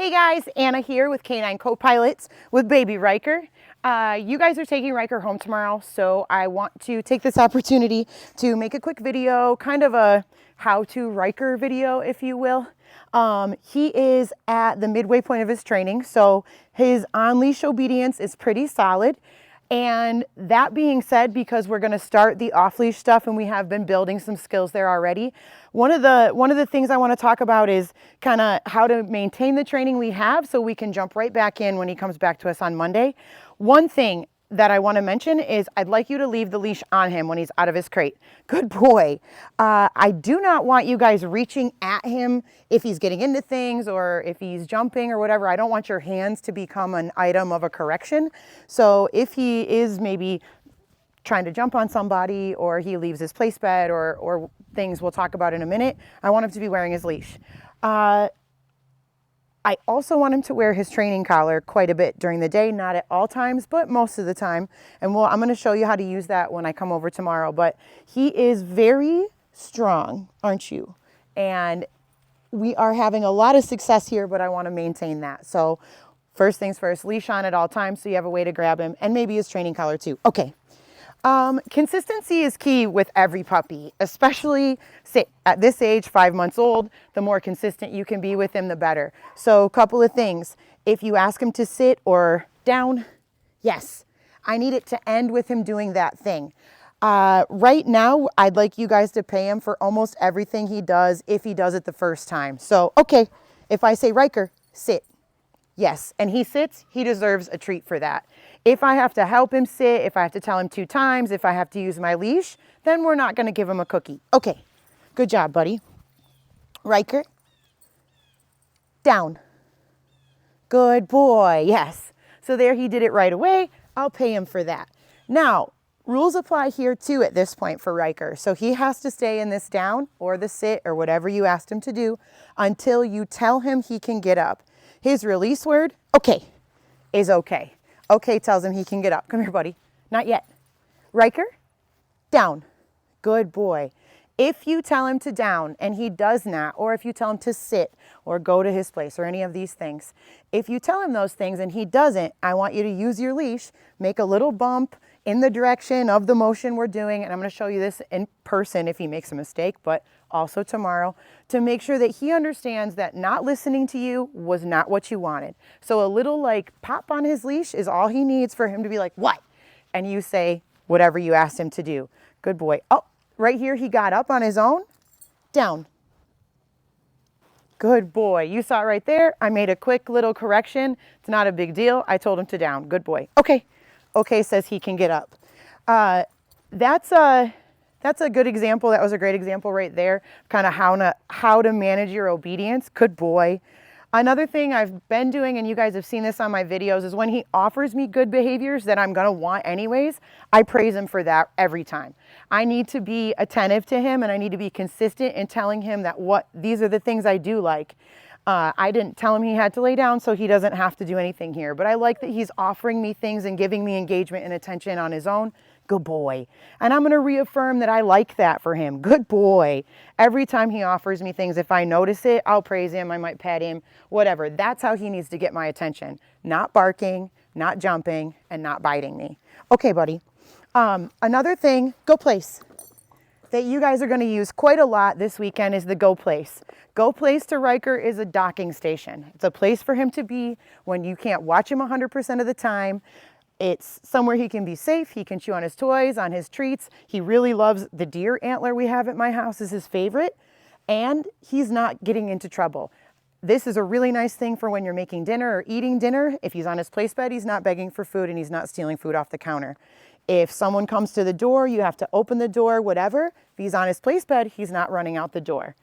Hey guys, Anna here with Canine Co-Pilots with baby Ryker. You guys are taking Ryker home tomorrow, so I want to take this opportunity to make a quick video, kind of a how-to Ryker video, if you will. He is at the midway point of his training, so his on-leash obedience is pretty solid. And that being said, because we're going to start the off-leash stuff and we have been building some skills there already, one of the things I want to talk about is kind of how to maintain the training we have so we can jump right back in when he comes back to us on Monday. One thing that I want to mention is I'd like you to leave the leash on him when he's out of his crate. Good boy. I do not want you guys reaching at him if he's getting into things or if he's jumping or whatever. I don't want your hands to become an item of a correction. So if he is maybe trying to jump on somebody or he leaves his place bed or things we'll talk about in a minute, I want him to be wearing his leash. I also want him to wear his training collar quite a bit during the day, not at all times, but most of the time. And I'm going to show you how to use that when I come over tomorrow. But he is very strong, aren't you? And we are having a lot of success here, but I want to maintain that. So first things first, leash on at all times so you have a way to grab him, and maybe his training collar too. Okay. Consistency is key with every puppy, especially at this age, 5 months old. The more consistent you can be with him, the better. So a couple of things. If you ask him to sit or down, yes, I need it to end with him doing that thing. Right now, I'd like you guys to pay him for almost everything he does if he does it the first time. So, okay, if I say, Ryker, sit. Yes, and he sits, he deserves a treat for that. If I have to help him sit, if I have to tell him 2 times, if I have to use my leash, then we're not going to give him a cookie. Okay, good job, buddy. Ryker, down. Good boy, yes. So there, he did it right away. I'll pay him for that. Now, rules apply here too at this point for Ryker. So he has to stay in this down or the sit or whatever you asked him to do until you tell him he can get up. His release word, okay, is okay. Okay tells him he can get up. Come here, buddy. Not yet. Ryker, down. Good boy. If you tell him to down and he does not, or if you tell him to sit or go to his place or any of these things, if you tell him those things and he doesn't, I want you to use your leash, make a little bump in the direction of the motion we're doing, and I'm going to show you this in person if he makes a mistake, but also tomorrow, to make sure that he understands that not listening to you was not what you wanted. So a little like pop on his leash is all he needs for him to be like, what? And you say whatever you asked him to do. Good boy. Oh, right here he got up on his own. Down. Good boy. You saw it right there. I made a quick little correction. It's not a big deal. I told him to down. Good boy. Okay. Okay says he can get up. That's a good example. That was a great example right there. Kind of how to manage your obedience. Good boy. Another thing I've been doing, and you guys have seen this on my videos, is when he offers me good behaviors that I'm going to want anyways, I praise him for that every time. I need to be attentive to him and I need to be consistent in telling him that these are the things I do like. I didn't tell him he had to lay down, so he doesn't have to do anything here. But I like that he's offering me things and giving me engagement and attention on his own. Good boy. And I'm going to reaffirm that I like that for him. Good boy. Every time he offers me things, if I notice it, I'll praise him. I might pat him, whatever. That's how he needs to get my attention. Not barking, not jumping, and not biting me. Okay, buddy. Another thing, go place, that you guys are going to use quite a lot this weekend is the go place. Go place to Ryker is a docking station. It's a place for him to be when you can't watch him 100% of the time. It's somewhere he can be safe. He can chew on his toys, on his treats. He really loves the deer antler we have at my house is his favorite. And he's not getting into trouble. This is a really nice thing for when you're making dinner or eating dinner. If he's on his place bed, he's not begging for food and he's not stealing food off the counter. If someone comes to the door, you have to open the door, whatever. If he's on his place bed, he's not running out the door.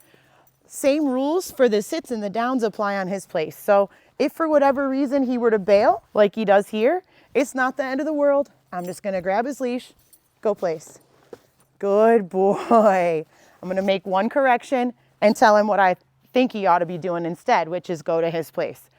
Same rules for the sits and the downs apply on his place. So if for whatever reason he were to bail, like he does here, it's not the end of the world. I'm just going to grab his leash, go place. Good boy. I'm going to make one correction and tell him what I think he ought to be doing instead, which is go to his place.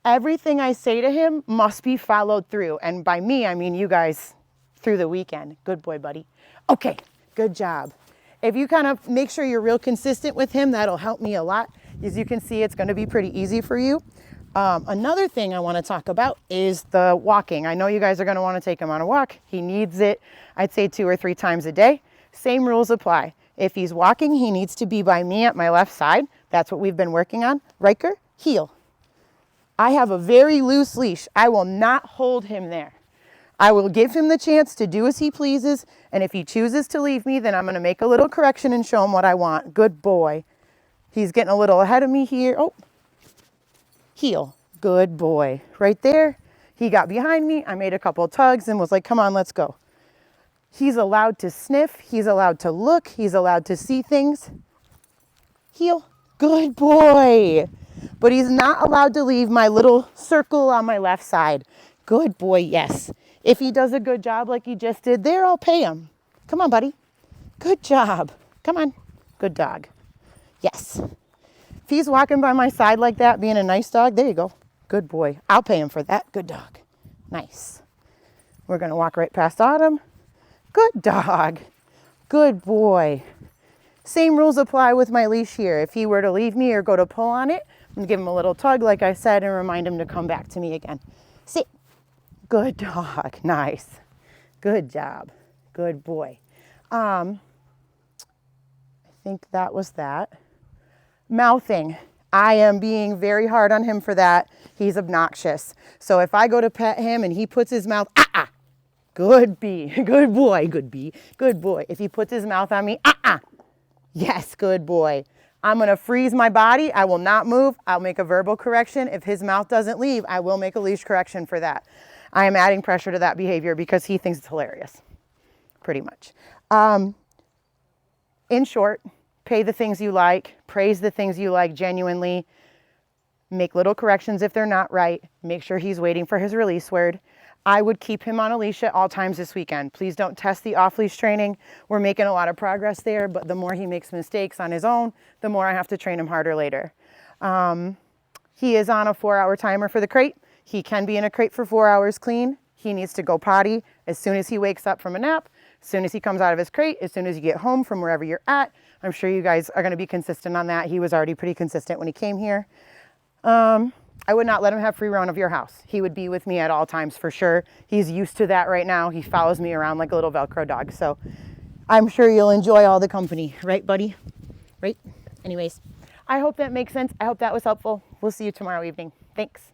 Everything I say to him must be followed through. And by me, I mean you guys through the weekend. Good boy, buddy. Okay, good job. If you kind of make sure you're real consistent with him, that'll help me a lot. As you can see, it's going to be pretty easy for you. Another thing I want to talk about is the walking. I know you guys are going to want to take him on a walk. He needs it, I'd say 2 or 3 times a day. Same rules apply. If he's walking, he needs to be by me at my left side. That's what we've been working on. Ryker, heel. I have a very loose leash. I will not hold him there. I will give him the chance to do as he pleases, and if he chooses to leave me, then I'm going to make a little correction and show him what I want. Good boy. He's getting a little ahead of me here. Oh, heel. Good boy. Right there. He got behind me. I made a couple tugs and was like, come on, let's go. He's allowed to sniff. He's allowed to look. He's allowed to see things. Heel. Good boy. But he's not allowed to leave my little circle on my left side. Good boy, yes. If he does a good job like he just did there, I'll pay him. Come on, buddy. Good job. Come on. Good dog. Yes. If he's walking by my side like that, being a nice dog, there you go. Good boy. I'll pay him for that. Good dog. Nice. We're going to walk right past Autumn. Good dog. Good boy. Same rules apply with my leash here. If he were to leave me or go to pull on it, I'm going to give him a little tug, like I said, and remind him to come back to me again. Sit. Good dog. Nice. Good job. Good boy. I think that was that. Mouthing. I am being very hard on him for that. He's obnoxious. So if I go to pet him and he puts his mouth, good bee, good boy, good bee, good boy. If he puts his mouth on me, yes, good boy. I'm going to freeze my body. I will not move. I'll make a verbal correction. If his mouth doesn't leave, I will make a leash correction for that. I am adding pressure to that behavior because he thinks it's hilarious, pretty much. In short, pay the things you like, praise the things you like genuinely, make little corrections if they're not right, make sure he's waiting for his release word. I would keep him on a leash at all times this weekend. Please don't test the off-leash training. We're making a lot of progress there, but the more he makes mistakes on his own, the more I have to train him harder later. He is on a 4-hour timer for the crate. He can be in a crate for 4 hours clean. He needs to go potty as soon as he wakes up from a nap, as soon as he comes out of his crate, as soon as you get home from wherever you're at. I'm sure you guys are going to be consistent on that. He was already pretty consistent when he came here. I would not let him have free run of your house. He would be with me at all times for sure. He's used to that right now. He follows me around like a little Velcro dog. So I'm sure you'll enjoy all the company. Right, buddy? Right? Anyways, I hope that makes sense. I hope that was helpful. We'll see you tomorrow evening. Thanks.